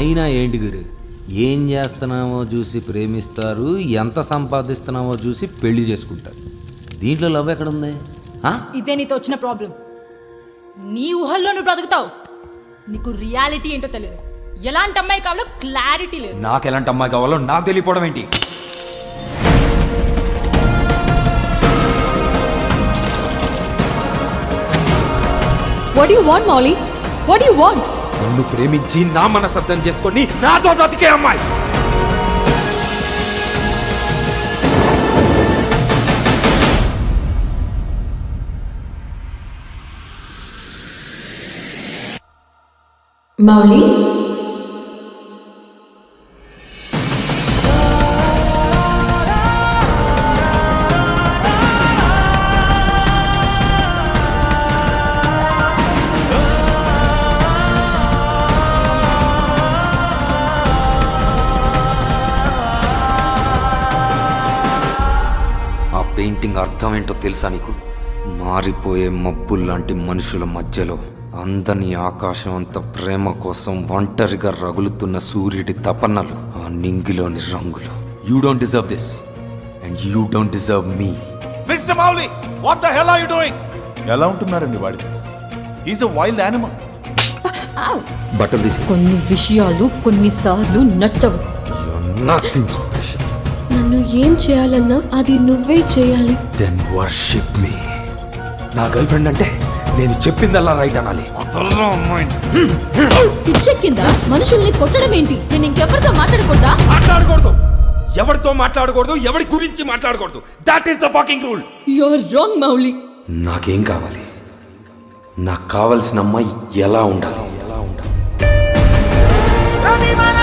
అయినా ఏంటి గురు, ఏం చేస్తున్నామో చూసి ప్రేమిస్తారు, ఎంత సంపాదిస్తున్నామో చూసి పెళ్లి చేసుకుంటారు. దీంట్లో లవ్ ఎక్కడుంది? ఇదే నీతో వచ్చిన ప్రాబ్లం. నీ ఊహల్లో నువ్వు బ్రతుకుతావు, నీకు రియాలిటీ ఏంటో తెలియదు. ఎలాంటి అమ్మాయి కావాలో క్లారిటీ లేదు. నాకు ఎలాంటి అమ్మాయి కావాలో నాకు తెలియపోవడం ఏంటి? What do you want, Molly? What do you want? నన్ను ప్రేమించి నా మనసర్థం చేసుకొని నాతో బ్రతికే అమ్మాయి. మౌలి, ఆ పెయింటింగ్ అర్థం ఏంటో తెలుసా నీకు? మారిపోయే మబ్బుల్లాంటి మనుషుల మధ్యలో అందని ఆకాశం అంత ప్రేమ కోసం ఒంటరిగా రగులుతున్న సూర్యుడి తపనలు, ఆ నింగిలోని రంగులు. You don't deserve this and you don't deserve me. Mister Mouli, what the hell are you doing? ఎలా ఉంటున్నారండి వాడితో? Is a wild animal. బట్టలు తీసి. కొన్ని విషయాలు కొన్నిసార్లు నచ్చవు. Nothing special. నన్ను ఏం చేయాలన్నా అది నువ్వే చేయాలి. Then worship me. నా గర్ల్ ఫ్రెండ్ అంటే నేను చెప్పిందల్లా రైట్ అనాలి. పిచ్చెక్కిందా? మనుషుల్ని కొట్టడం ఏంటి? నేను ఇంకెవరితో మాట్లాడకూడదా? మాట్లాడకూడదు, ఎవరితో మాట్లాడకూడదు, ఎవరి గురించి మాట్లాడకూడదు. That is the fucking rule. You're wrong Mouli. నాకేం కావాలి? నాకు కావలసిన అమ్మాయి ఎలా ఉండాలి? రాణి మన